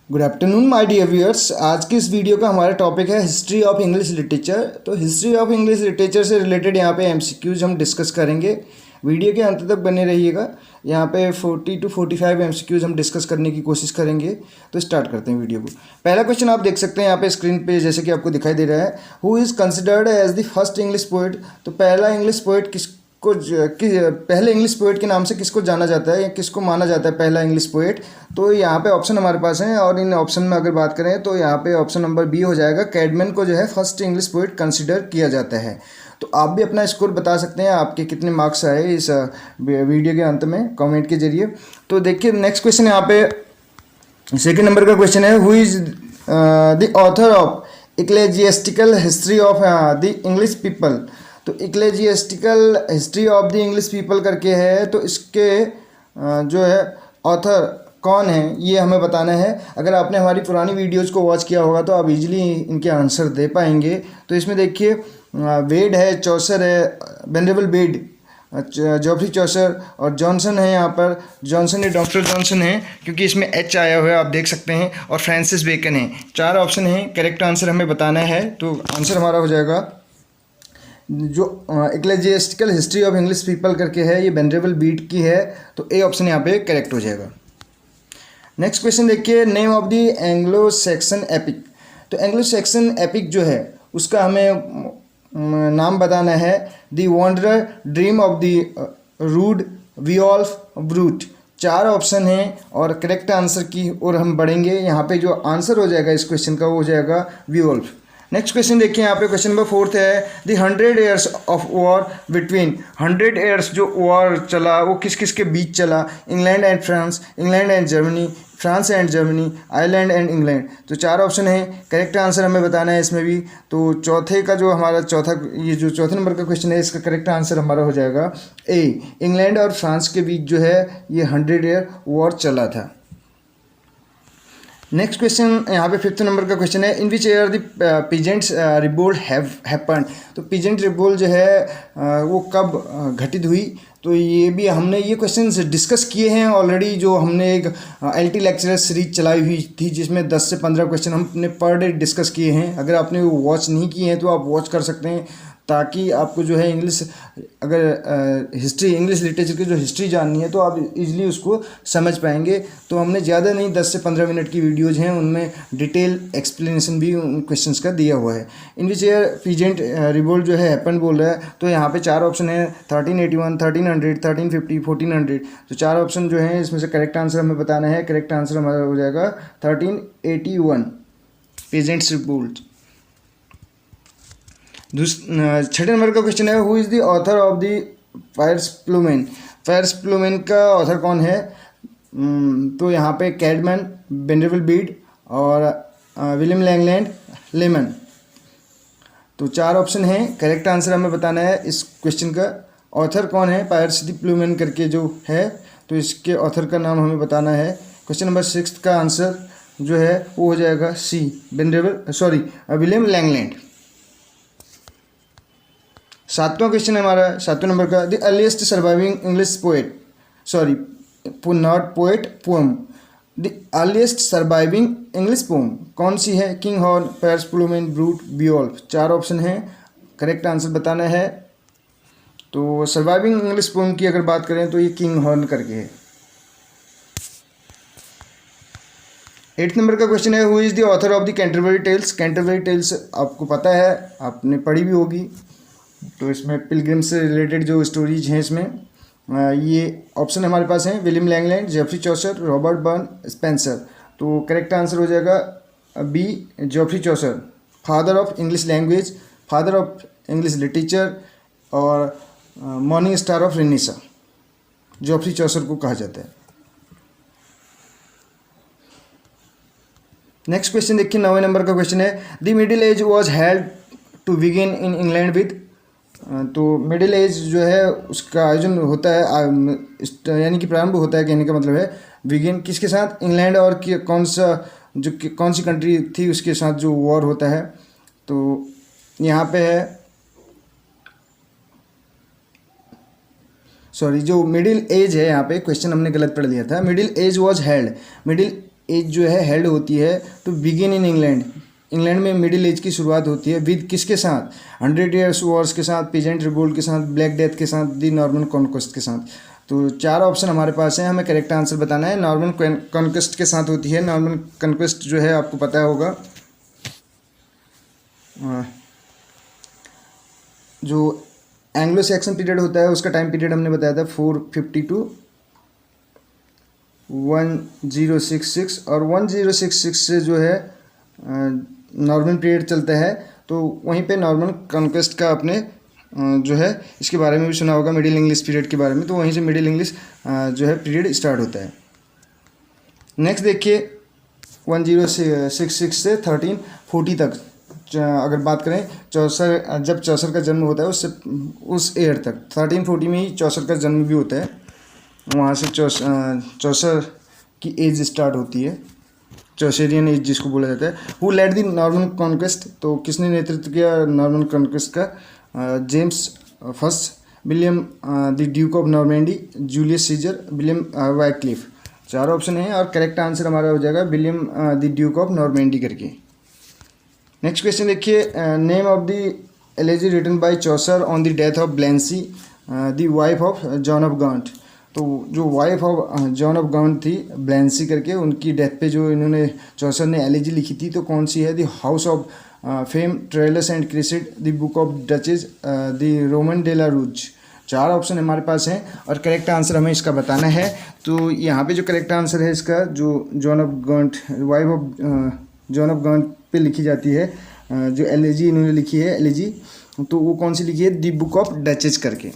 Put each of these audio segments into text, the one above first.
Good afternoon my dear viewers. आज की इस वीडियो का हमारा टॉपिक है हिस्ट्री ऑफ इंग्लिश लिटरेचर। तो हिस्ट्री ऑफ इंग्लिश लिटरेचर से रिलेटेड यहाँ पे एमसीक्यूज हम डिस्कस करेंगे। वीडियो के अंत तक बने रहिएगा। यहाँ पे 40 to 45 एमसीक्यूज हम डिस्कस करने की कोशिश करेंगे। तो स्टार्ट करते हैं वीडियो को। पहला क्वेश्चन आप देख सकते हैं यहाँ पे स्क्रीन पे, जैसे कि आपको दिखाई दे रहा है, who is considered as the first English poet. तो पहला इंग्लिश पोएट पहले इंग्लिश पोएट के नाम से किसको जाना जाता है या किसको माना जाता है पहला इंग्लिश पोएट। तो यहाँ पे ऑप्शन हमारे पास हैं और इन ऑप्शन में अगर बात करें तो यहाँ पे ऑप्शन नंबर बी हो जाएगा। कैडमैन को जो है फर्स्ट इंग्लिश पोएट कंसिडर किया जाता है। तो आप भी अपना स्कोर बता सकते हैं, आपके कितने मार्क्स आए इस वीडियो के अंत में कमेंट के जरिए। तो देखिए नेक्स्ट क्वेश्चन यहाँ पे सेकेंड नंबर का क्वेश्चन है, who is the author of ecclesiastical history of the English people. तो ecclesiastical history of the English people करके है, तो इसके जो है ऑथर कौन है ये हमें बताना है। अगर आपने हमारी पुरानी वीडियोज़ को वॉच किया होगा तो आप इजीली इनके आंसर दे पाएंगे। तो इसमें देखिए बेड है, चौसर है, वेनरेबल बेड, जॉफ्री चौसर और जॉनसन है। यहाँ पर जॉनसन है, डॉक्टर जॉनसन है क्योंकि इसमें एच आया हुआ है, आप देख सकते हैं, और फ्रांसिस बेकन है। चार ऑप्शन हैं, करेक्ट आंसर हमें बताना है। तो आंसर हमारा हो जाएगा जो इक्लेजियस्टिकल हिस्ट्री ऑफ इंग्लिश पीपल करके है, ये वेनरेबल बीट की है। तो ए ऑप्शन यहाँ पे करेक्ट हो जाएगा। नेक्स्ट क्वेश्चन देखिए, name of the Anglo Saxon epic. तो एंग्लो सैक्सन एपिक जो है उसका हमें नाम बताना है। The wanderer, dream of the rood, Beowulf, Brut. चार ऑप्शन हैं और करेक्ट आंसर की ओर हम बढ़ेंगे। यहाँ पे जो आंसर हो जाएगा इस क्वेश्चन का वो हो जाएगा वियोल्फ। नेक्स्ट क्वेश्चन देखिए, यहाँ पे क्वेश्चन नंबर 4 है, the 100 years of war between. 100 years जो वॉर चला वो किस किस के बीच चला। England and France, England and Germany, France and Germany, Ireland and England. तो चार ऑप्शन है, करेक्ट आंसर हमें बताना है इसमें भी। तो चौथे का जो हमारा ये जो चौथे नंबर का क्वेश्चन है, इसका करेक्ट आंसर हमारा हो जाएगा ए। इंग्लैंड और फ्रांस के बीच जो है ये 100 ईयर वॉर चला था। नेक्स्ट क्वेश्चन यहाँ पे 5th नंबर का क्वेश्चन है, in which year the peasants revolt have happened. तो पीजेंट रिवोल्ट जो है वो कब घटित हुई। तो ये भी हमने ये क्वेश्चंस डिस्कस किए हैं ऑलरेडी। जो हमने एक एलटी लेक्चरर सीरीज चलाई हुई थी जिसमें 10 से 15 क्वेश्चन हमने पर डे डिस्कस किए हैं। अगर आपने वो वॉच नहीं किए हैं तो आप वॉच कर सकते हैं, ताकि आपको जो है इंग्लिश, अगर हिस्ट्री इंग्लिश लिटरेचर की जो हिस्ट्री जाननी है तो आप इजीली उसको समझ पाएंगे। तो हमने ज़्यादा नहीं 10 से 15 मिनट की वीडियोज़ हैं, उनमें डिटेल एक्सप्लेनेशन भी उन क्वेश्चंस का दिया हुआ है। In which year peasant revolt जो है हैपन बोल रहा है। तो यहाँ पे चार ऑप्शन है, 1381, 1300, 1350, 1400। तो चार ऑप्शन जो हैं इसमें से करेक्ट आंसर हमें बताना है। करेक्ट आंसर हमारा हो जाएगा 1381, पीजेंट्स रिवोल्ट। छठे नंबर का क्वेश्चन है, who is the author of the Piers Plowman. Piers Plowman का ऑथर कौन है। तो यहाँ पे कैडमैन, वेनरेबल बीड और विलियम लैंगलैंड लेमन। तो चार ऑप्शन हैं, करेक्ट आंसर हमें बताना है इस क्वेश्चन का। ऑथर कौन है फायर्स द प्लूमेन करके जो है, तो इसके ऑथर का नाम हमें बताना है। क्वेश्चन नंबर 6 का आंसर जो है वो हो जाएगा सी, विलियम लैंगलैंड। सातवां क्वेश्चन है हमारा 7वें नंबर का, the earliest surviving English poet, not poet, poem. The earliest surviving English poem कौन सी है। King Horn, Piers Plowman, Brut, Beowulf. चार ऑप्शन हैं, करेक्ट आंसर बताना है। तो सर्वाइविंग इंग्लिश पोएम की अगर बात करें तो ये किंग हॉर्न करके है। 8th नंबर का क्वेश्चन है, who is the author of the Canterbury Tales. Canterbury Tales आपको पता है, आपने पढ़ी भी होगी। तो इसमें पिलग्रिम से रिलेटेड जो स्टोरीज हैं इसमें ये ऑप्शन हमारे पास हैं, William Langland, Geoffrey Chaucer, Robert Burn, Spenser. तो करेक्ट आंसर हो जाएगा B, Geoffrey Chaucer, father of English language, father of English literature और morning star of Renaissance, Geoffrey Chaucer को कहा जाता है। नेक्स्ट क्वेश्चन देखिए, 9वें नंबर का क्वेश्चन है, the middle age was held to begin in England with. तो मिडिल एज जो है उसका आयोजन होता है, यानी कि प्रारंभ होता है, कहने का मतलब है बिगिन किसके साथ, इंग्लैंड और कौन सी कंट्री थी उसके साथ जो वॉर होता है। तो यहाँ पे है, जो मिडिल एज है, यहाँ पे क्वेश्चन हमने गलत पढ़ लिया था। Middle age was held, middle age जो है हेल्ड होती है to begin in England. England में मिडिल एज की शुरुआत होती है विद किसके साथ? 100 ईयर्स वॉर्स के साथ, पीजेंट रिवोल्ट के साथ, ब्लैक डेथ के साथ, दी नॉर्मन कॉन्क्वेस्ट के साथ। तो 4 ऑप्शन हमारे पास है, हमें करेक्ट आंसर बताना है। नॉर्मन कॉन्क्वेस्ट के साथ होती है। नॉर्मन कॉन्क्वेस्ट जो है आपको पता होगा, जो एंग्लो सैक्सन पीरियड होता है उसका टाइम पीरियड हमने बताया था 450 टू 1066, और 1066 से जो है नॉर्मन पीरियड चलता है। तो वहीं पे नॉर्मन कॉन्क्वेस्ट का अपने जो है इसके बारे में भी सुना होगा, मिडिल इंग्लिश पीरियड के बारे में। तो वहीं से मिडिल इंग्लिश जो है पीरियड स्टार्ट होता है। नेक्स्ट देखिए 1066 से 1340 तक अगर बात करें, चौसर जब चौसर का जन्म होता है उससे उस ईयर तक 1340 में ही चौसर का जन्म भी होता है। वहाँ से चौसर की एज स्टार्ट होती है, चौसेरियन एज जिसको बोला जाता है। Who led the Norman conquest, तो किसने नेतृत्व किया नॉर्मन कॉन्क्वेस्ट का? James first, William the Duke of Normandy, Julius Caesar, William Wycliffe. 4 option है और करेक्ट आंसर हमारा हो जाएगा William the Duke of Normandy करके। नेक्स्ट क्वेश्चन देखिए, name of the elegy written by Chaucer on the death of Blanche the wife of John of Gaunt. तो जो wife of John of गॉन्ट थी ब्लेंसी करके, उनकी डेथ पे जो इन्होंने चौसर ने एलेजी लिखी थी, तो कौन सी है? The House of Fame, Troilus and Criseyde, the Book of Duchess, the Roman de la Rose. 4 option हमारे पास हैं और करेक्ट आंसर हमें इसका बताना है। तो यहाँ पे जो करेक्ट आंसर है इसका, जो John of Gaunt, wife of John of Gaunt पे लिखी जाती है, जो एलेजी इन्होंने लिखी है एलेजी, तो वो कौन सी लिखी है? दी बुक ऑफ डचेज करके।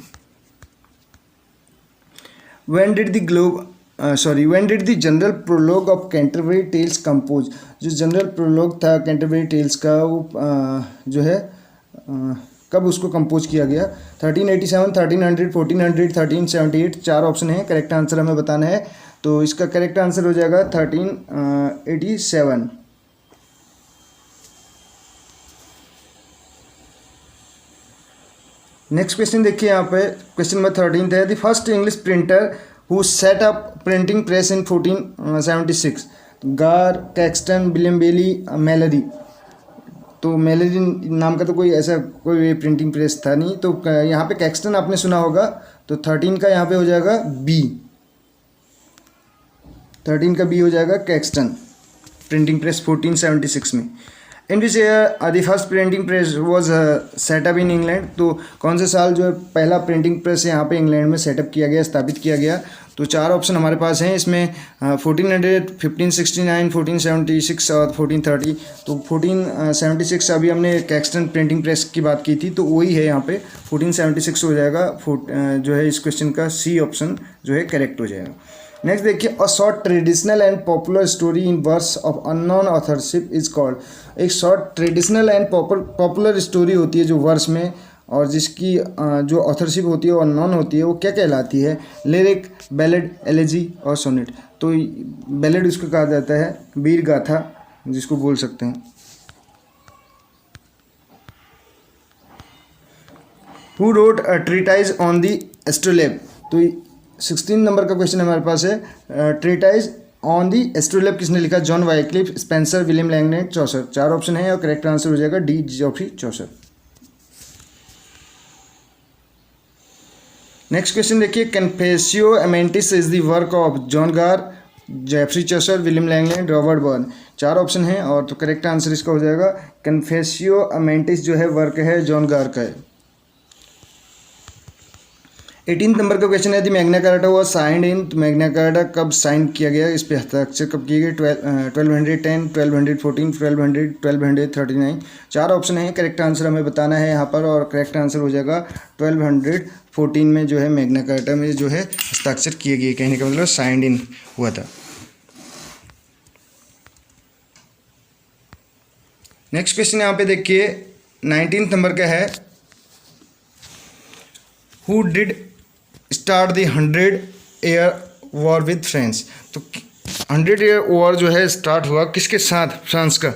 When did the general prologue of Canterbury Tales compose? जो जनरल प्रोलॉग था कैंटरबरी टेल्स का, वो जो है कब उसको कंपोज किया गया? 1387, 1300, 1400, 1378। 4 ऑप्शन है, करेक्ट आंसर हमें बताना है। तो इसका करेक्ट आंसर हो जाएगा 1387। नेक्स्ट क्वेश्चन देखिए, यहाँ पे क्वेश्चन नंबर 13 है, the first English printer who set up printing press in 1476। Gower, Caxton, William Bailey, Malory. तो मेलरी नाम का तो कोई ऐसा कोई प्रिंटिंग प्रेस था नहीं, तो यहाँ पे कैक्सटन आपने सुना होगा, तो 13 का यहाँ पे हो जाएगा बी। 13 का बी हो जाएगा, कैक्सटन प्रिंटिंग प्रेस 1476 में। In which year the first printing press was set up in England. तो कौन से साल जो है पहला प्रिंटिंग प्रेस यहाँ पे इंग्लैंड में सेटअप किया गया, स्थापित किया गया? तो 4 ऑप्शन हमारे पास हैं इसमें, 1400, 1569, 1476 और 1430। तो 1476 अभी हमने कैक्सटन प्रिंटिंग प्रेस की बात की थी, तो वही है यहाँ पे 1476 हो जाएगा। जो है इस क्वेश्चन का सी ऑप्शन जो है करेक्ट हो जाएगा। नेक्स्ट देखिए, a short traditional and popular story in verse of unknown authorship is called. एक short traditional and popular story होती है जो वर्स में, और जिसकी जो ऑथरशिप होती है वो अननोन होती है, वो क्या कहलाती है? लिरिक, बैलेड, एलेजी और सोनेट। तो बैलेड उसको कहा जाता है, वीर गाथा जिसको बोल सकते हैं। Who wrote a treatise on the astrolabe. तो 16 नंबर का क्वेश्चन हमारे पास है, ट्रीटाइज ऑन दी एस्ट्रोलेब किसने लिखा? John Wycliffe, Spenser, William Langland, Chaucer. 4 option है और करेक्ट आंसर हो जाएगा D, Geoffrey Chaucer. Next question देखिए, Confessio Amantis is the work of John Gower, Geoffrey Chaucer, William Langland, Robert Burn. 4 option है और तो करेक्ट आंसर इसका हो जाएगा कन्फेसियो एमेंटिस जो है वर्क है जॉन गार का है। 18 नंबर का क्वेश्चन है, दी मैग्ना कार्टा हुआ साइंड इन। तो मैग्ना कार्टा कब साइन किया गया, इस पे हस्ताक्षर कब किए गए? 1210, 1214, 1200, 1239। 4 ऑप्शन है, करेक्ट आंसर हमें बताना है यहाँ पर, और करेक्ट आंसर हो जाएगा 1214 में जो है मैग्ना कार्टा में जो है हस्ताक्षर किए गए, कहने का मतलब साइंड इन हुआ था। नेक्स्ट क्वेश्चन यहाँ पे देखिए 19 नंबर का है, who did start the 100 year war with France. तो 100 ईयर वॉर जो है स्टार्ट हुआ किसके साथ? फ्रांस का।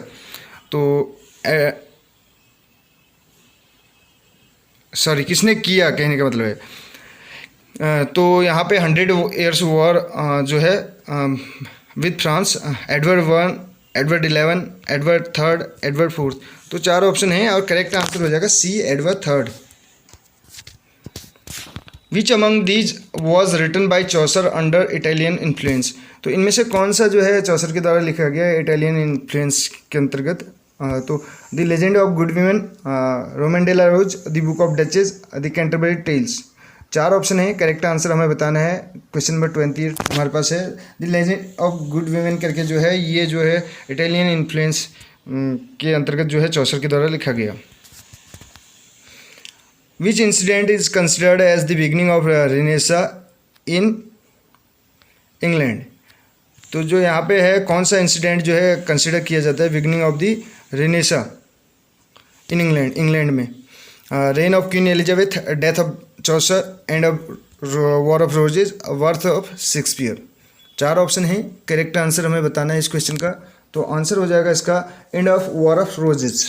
तो सॉरी किसने किया, कहने का मतलब है। तो यहाँ पे 100 ईयर्स वॉर जो है with France, Edward one, Edward 11, Edward third, Edward fourth. तो 4 ऑप्शन हैं और करेक्ट आंसर हो जाएगा C, Edward third. Which among these was written by Chaucer under Italian influence. तो इनमें से कौन सा जो है चौसर के द्वारा लिखा गया है इटालियन इन्फ्लुएंस के अंतर्गत। तो the Legend of Good Women, Roman de la Rose, the Book of Duchess, the Canterbury Tales. 4 option है, करेक्ट आंसर हमें बताना है। क्वेश्चन नंबर 28 हमारे पास है the Legend of Good Women करके जो है ये जो है इटालियन इन्फ्लुएंस के अंतर्गत जो है चौसर के द्वारा लिखा गया। Which incident is considered as the beginning of Renaissance in England. तो जो यहाँ पे है कौन सा इंसिडेंट जो है कंसिडर किया जाता है beginning of the Renaissance in England में। Reign of Queen Elizabeth, death of Chaucer, end of war of Roses, birth of Shakespeare. 4 option है, करेक्ट आंसर हमें बताना है इस क्वेश्चन का। तो आंसर हो जाएगा इसका and of war of roses.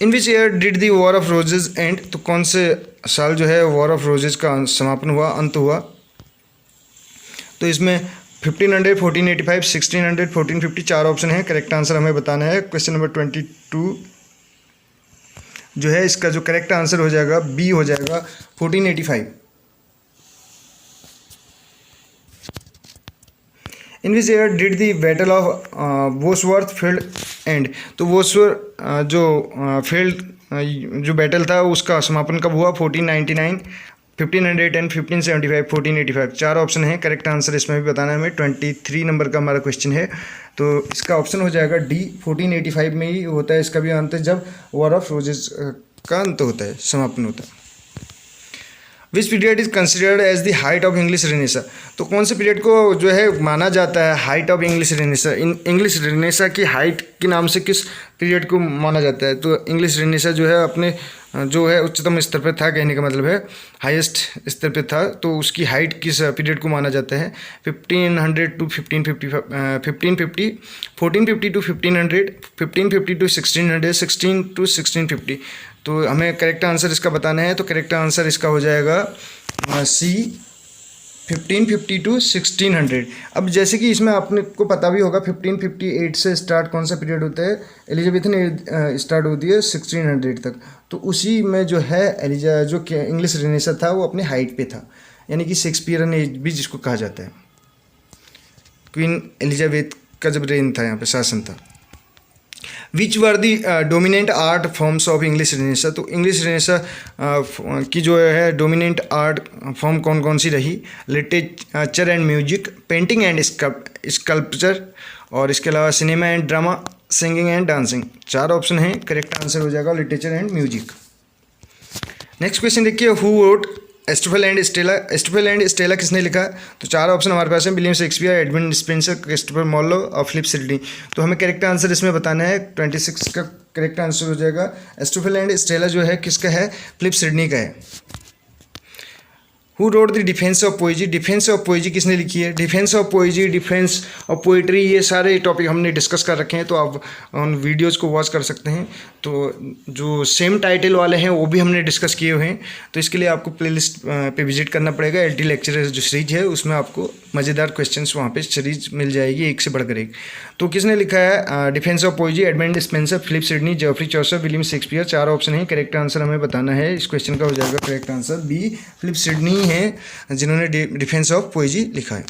In which year did the war of roses and. तो कौन से साल जो है वॉर ऑफ रोजेज का समापन हुआ, अंत हुआ। तो इसमें 1500, 1485, 1600, 1450 4 ऑप्शन है, करेक्ट आंसर हमें बताना है। क्वेश्चन नंबर 22 जो है इसका जो करेक्ट आंसर हो जाएगा बी हो जाएगा 1485। In which year did the battle of Bosworth field end. तो वोसवर्थ जो फील्ड जो बैटल था उसका समापन कब हुआ, 1499, 1510, 1575, 1485। 4 ऑप्शन है, करेक्ट आंसर इसमें भी बताना है हमें। 23 नंबर का हमारा क्वेश्चन है, तो इसका ऑप्शन हो जाएगा डी, 1485 में ही होता है इसका भी अंत, जब वॉर ऑफ रोजेज का अंत होता है, समापन होता है। Which period is considered as the height of English Renaissance. तो कौन से पीरियड को जो है माना जाता है height of English Renaissance. English Renaissance की हाइट के नाम से किस पीरियड को माना जाता है। तो इंग्लिश रेनेसा जो है अपने जो है उच्चतम स्तर पर था, कहने का मतलब है हाईएस्ट स्तर पे था। तो उसकी हाइट किस पीरियड को माना जाता है, 1500 टू 1550, 1550, 1450 टू 1500, 1550 टू 1600, 16 टू 1650। तो हमें करेक्ट आंसर इसका बताना है। तो करेक्ट आंसर इसका हो जाएगा सी, 1550 टू 1600। अब जैसे कि इसमें आपने को पता भी होगा 1558 से स्टार्ट कौन सा पीरियड होता है, एलिजाबेथन स्टार्ट होती है 1600 तक। तो उसी में जो है जो इंग्लिश रेनेसा था वो अपने हाइट पे था, यानी कि शेक्सपियरन एज भी जिसको कहा जाता है। क्वीन एलिजाबेथ का जब रेन था, यहाँ पे शासन था। Which were the dominant art forms of English Renaissance. तो इंग्लिश रेनेसा की जो है डोमिनेंट आर्ट फॉर्म कौन कौन सी रही, literature and music, painting and sculpture, और इसके अलावा cinema and drama, singing and dancing. 4 option है, करेक्ट आंसर हो जाएगा literature and music. Next question देखिए, who wrote Astrophel and Stella. Astrophel and Stella किसने लिखा। तो 4 ऑप्शन हमारे पास है, William Shakespeare, Edmund Spenser, Christopher Marlowe और फिलिप सिडनी। तो हमें करेक्ट आंसर इसमें बताना है। 26 का करेक्ट आंसर हो जाएगा एस्टोफेल एंड स्टेला जो है किसका है, फिलिप सिडनी का है। Who wrote the defence of poesy. Defence of poesy किसने लिखी है। Defence of poesy, defence of poetry, ये सारे टॉपिक हमने डिस्कस कर रखे हैं, तो आप उन वीडियोस को वॉच कर सकते हैं। तो जो सेम टाइटल वाले हैं वो भी हमने डिस्कस किए हुए हैं। तो इसके लिए आपको प्लेलिस्ट पे विजिट करना पड़ेगा। LT लेक्चर जो सीरीज है उसमें आपको मज़ेदार क्वेश्चंस वहाँ पे सीरीज मिल जाएगी, एक से बढ़कर एक। तो किसने लिखा है defence of poesy, Edmund Spenser, Philip Sidney, Geoffrey Chaucer, William Shakespeare. 4 option है, करेक्ट आंसर हमें बताना है। इस क्वेश्चन का हो जाएगा correct answer B, Philip Sidney है जिन्होंने डिफेंस ऑफ पोइजी लिखा है।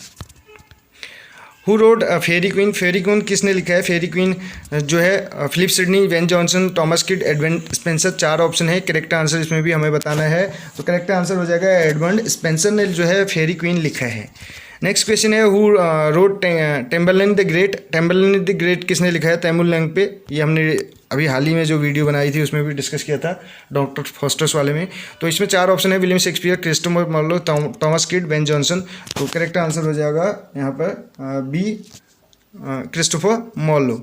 Who wrote Faerie Queene. Faerie Queene किसने लिखा है। फेरी क्वीन जो है Philip Sidney, Ben Jonson, Thomas Kyd, Edmund Spenser. 4 option है, करेक्ट आंसर इसमें भी हमें बताना है। तो करेक्ट आंसर हो जाएगा एडमंड स्पेंसर ने जो है फेरी क्वीन लिखा है। नेक्स्ट क्वेश्चन है, who wrote Tamburlaine the Great. Tamburlaine the Great किसने लिखा है, तैमूर लैंग पे। ये हमने अभी हाल ही में जो वीडियो बनाई थी उसमें भी डिस्कस किया था, डॉक्टर फॉस्टर्स वाले में। तो इसमें 4 ऑप्शन है, William Shakespeare, Christopher Marlowe, Thomas Kyd, Ben Jonson. तो करेक्ट आंसर हो जाएगा यहाँ पर B, Christopher Marlowe.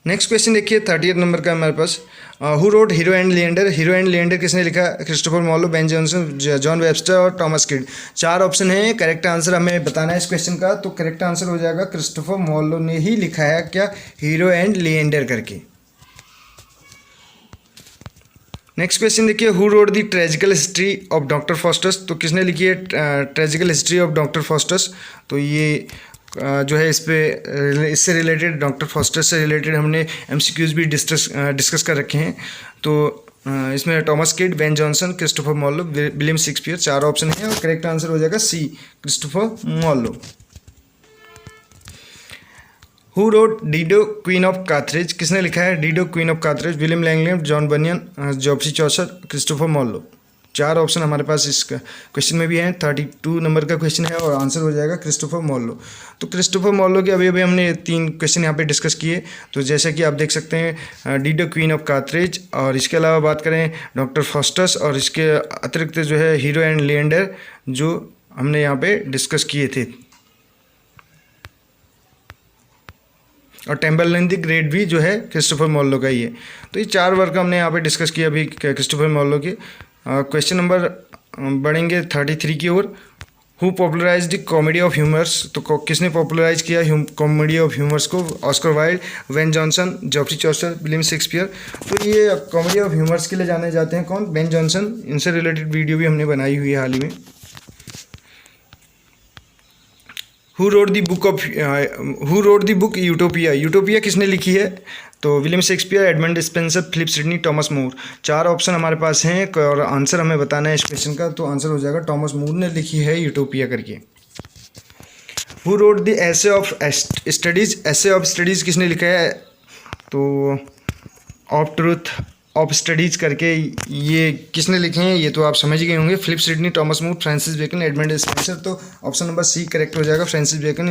Next question देखिए 30 नंबर का हमारे पास, who wrote Hero and Leander. Hero and Leander किसने लिखा, Christopher Marlowe, Ben Jonson, John Webster और थॉमस किड। 4 ऑप्शन है, करेक्ट आंसर हमें बताना है इस क्वेश्चन का। तो करेक्ट आंसर हो जाएगा क्रिस्टोफर मार्लो ने ही लिखा है क्या, हीरो एंड लिएंडर करके। नेक्स्ट क्वेश्चन देखिए, who wrote the tragical history of Doctor Faustus. तो किसने लिखी है tragical history of Doctor Faustus. तो ये जो है इससे रिलेटेड, डॉक्टर फॉस्टस से रिलेटेड हमने एमसीक्यूज भी डिस्कस कर रखे हैं। तो इसमें Thomas Kyd, Ben Jonson, Christopher Marlowe, William Shakespeare, 4 option है और करेक्ट आंसर हो जाएगा C, Christopher Marlowe. Who wrote Dido Queen of Carthage. किसने लिखा है Dido Queen of Carthage. William Langland, John Bunyan, Geoffrey Chaucer, Christopher Marlowe. 4 option हमारे पास इस क्वेश्चन में भी हैं। 32 नंबर का क्वेश्चन है और आंसर हो जाएगा क्रिस्टोफर मॉर्लो। तो क्रिस्टोफर मॉर्लो के अभी हमने 3 क्वेश्चन यहाँ पे डिस्कस किए। तो जैसे कि आप देख सकते हैं डिडो क्वीन ऑफ काथरेज, और इसके अलावा बात करें डॉक्टर फॉस्टस, और इसके अतिरिक्त जो है हीरो एंड लिएंडर, जो हमने यहाँ पे डिस्कस किए थे। और टेम्बरलेन द ग्रेट भी जो है क्रिस्टोफर मॉर्लो का ही है। तो ये 4 वर्क हमने यहाँ पे डिस्कस किया अभी क्रिस्टोफर मॉर्लो के। क्वेश्चन नंबर बढ़ेंगे 33 की ओर। Who popularize the comedy of humours. तो किसने पॉपुलराइज किया कॉमेडी ऑफ ह्यूमर्स को। Oscar Wilde, Ben Jonson, Geoffrey Chaucer, William Shakespeare. तो ये कॉमेडी ऑफ ह्यूमर्स के लिए जाने जाते हैं कौन, बेन जॉनसन। इनसे रिलेटेड वीडियो भी हमने बनाई हुई है हाल ही में। Who wrote the book Utopia. Utopia किसने लिखी है। तो William Shakespeare, Edmund Spenser, Philip Sidney, Thomas More. 4 option हमारे पास हैं और आंसर हमें बताना है इस क्वेश्चन का। तो आंसर हो जाएगा टॉमस मूर ने लिखी है यूटोपिया करके। Who wrote the essay of studies. Essay of studies किसने लिखा है। तो ऑफ ट्रूथ ऑफ स्टडीज करके ये किसने लिखे हैं, ये तो आप समझ गए होंगे। फिलिप सिडनी, टॉमस मूर, फ्रांसिस बेकन, एडमंड स्पेंसर। तो ऑप्शन नंबर सी करेक्ट हो जाएगा, फ्रांसिस बेकन।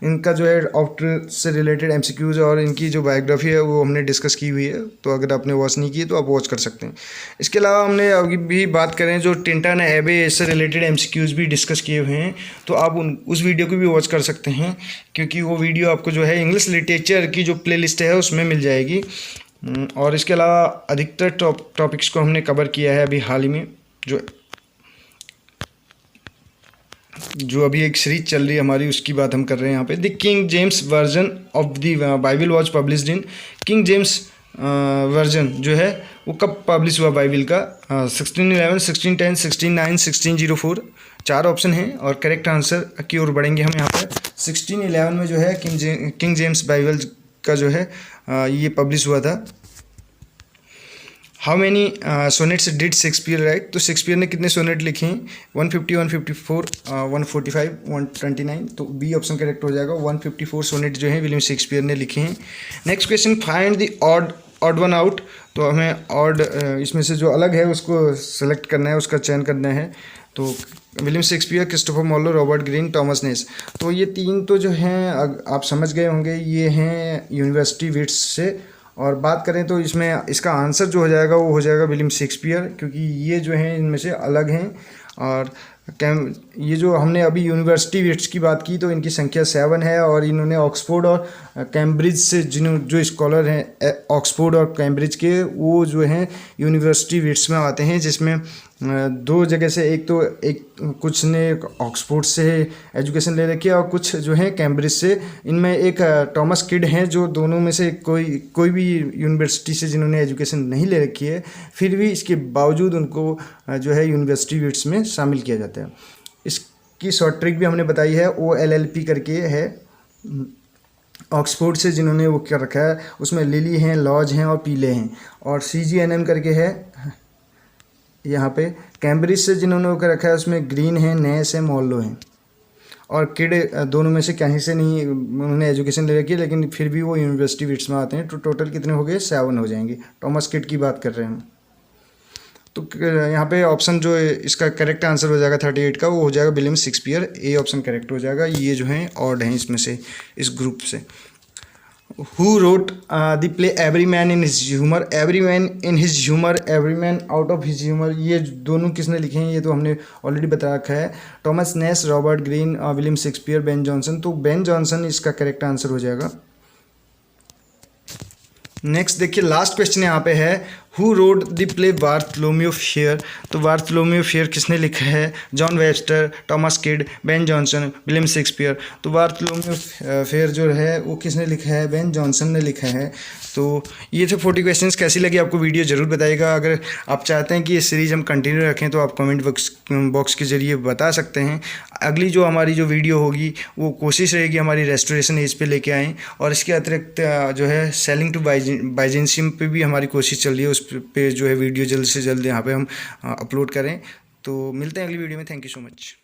इनका जो है ऑफ ट्रूथ से रिलेटेड एमसीक्यूज और इनकी जो बायोग्राफी है वो हमने डिस्कस की हुई है। तो अगर आपने वॉच नहीं की तो आप वॉच कर सकते हैं। इसके अलावा हमने अभी भी बात करें जो टिंटन एबे से रिलेटेड एमसीक्यूज भी डिस्कस किए हुए हैं। तो आप उस वीडियो को भी वॉच कर सकते हैं, क्योंकि वो वीडियो आपको जो है इंग्लिश लिटरेचर की जो प्ले लिस्ट है उसमें मिल जाएगी। और इसके अलावा अधिकतर टॉपिक्स को हमने कवर किया है अभी हाल ही में। जो अभी एक सीरीज चल रही है हमारी, उसकी बात हम कर रहे हैं यहाँ पे। The king James version of the Bible was published in. King James version जो है वो कब पब्लिश हुआ बाइबल का। 1611, 1610, 1609, 1604। 4 ऑप्शन हैं और करेक्ट आंसर की ओर बढ़ेंगे हम यहाँ पर। 1611 में जो है किंग जेम्स बाइबल का जो है ये पब्लिश हुआ था। How many sonnets did Shakespeare right. तो शेक्सपियर ने कितने सोनेट लिखे हैं। 150, 154, 145, 129। तो बी ऑप्शन करेक्ट हो जाएगा। 154 सोनेट जो है विलियम शेक्सपियर ने लिखे हैं। Next question, find the odd one out. तो हमें ऑड इसमें से जो अलग है उसको सेलेक्ट करना है, उसका चयन करना है। तो William Shakespeare, Christopher Marlowe, Robert Greene, Thomas Nashe. तो ये 3 तो जो हैं आप समझ गए होंगे, ये हैं यूनिवर्सिटी विट्स से। और बात करें तो इसमें इसका आंसर जो हो जाएगा वो हो जाएगा विलियम शेक्सपियर, क्योंकि ये जो हैं इनमें से अलग हैं। और ये जो हमने अभी यूनिवर्सिटी विट्स की बात की तो इनकी संख्या 7 है। और इन्होंने ऑक्सफोर्ड और कैम्ब्रिज से जो स्कॉलर हैं ऑक्सफोर्ड और कैम्ब्रिज के, वो जो हैं यूनिवर्सिटी विट्स में आते हैं, जिसमें 2 जगह से एक कुछ ने ऑक्सफोर्ड से एजुकेशन ले रखी है और कुछ जो है कैम्ब्रिज से। इनमें एक टॉमस किड हैं जो दोनों में से कोई भी यूनिवर्सिटी से जिन्होंने एजुकेशन नहीं ले रखी है, फिर भी इसके बावजूद उनको जो है यूनिवर्सिटी विट्स में शामिल किया जाता है। इसकी शॉर्ट ट्रिक भी हमने बताई है, OLLP करके है। ऑक्सफोर्ड से जिन्होंने वो कर रखा है उसमें लिली हैं, लॉज हैं और पीले हैं। और CGNM करके है यहाँ पे। कैम्ब्रिज से जिन्होंने वो कर रखा है उसमें ग्रीन है, नेस है, मॉर्लो हैं। और किड दोनों में से कहीं से नहीं उन्होंने एजुकेशन ले रखी है, लेकिन फिर भी वो यूनिवर्सिटी विट्स में आते हैं। तो टोटल कितने हो गए, 7 हो जाएंगे। टॉमस किड की बात कर रहे हैं हम। तो यहाँ पे ऑप्शन जो इसका करेक्ट आंसर हो जाएगा 38 का, वो हो जाएगा William Shakespeare. A option correct हो जाएगा। ये जो हैं ऑड हैं इसमें से, इस ग्रुप से। Who wrote the play every man in his humour. Every man in his humour, every man out of his humour, ये दोनों किसने लिखे हैं, ये तो हमने ऑलरेडी बता रखा है। Thomas Nashe, Robert Greene, William Shakespeare, Ben Jonson. तो बेन जॉनसन इसका करेक्ट आंसर हो जाएगा। नेक्स्ट देखिए, लास्ट क्वेश्चन यहाँ पे है, who wrote the play Bartholomew Fair, तो बार्थलोम्यू फेयर किसने लिखा है? John Webster, Thomas Kyd, Ben Jonson, William Shakespeare. तो बार्थलोम्यू फेयर जो है वो किसने लिखा है? बेन जॉनसन ने लिखा है। तो ये थे 40 क्वेश्चंस। कैसी लगी आपको वीडियो ज़रूर बताइएगा। अगर आप चाहते हैं कि ये सीरीज़ हम कंटिन्यू रखें तो आप कमेंट बॉक्स के ज़रिए बता सकते हैं। अगली जो हमारी जो वीडियो होगी वो कोशिश रहेगी हमारी रेस्टोरेशन एज पे लेके आएँ, और इसके अतिरिक्त जो है सेलिंग टू बाइजेंशियम पे भी हमारी कोशिश चल रही है, उस पे जो है वीडियो जल्द से जल्द यहाँ पे हम अपलोड करें। तो मिलते हैं अगली वीडियो में। Thank you so much.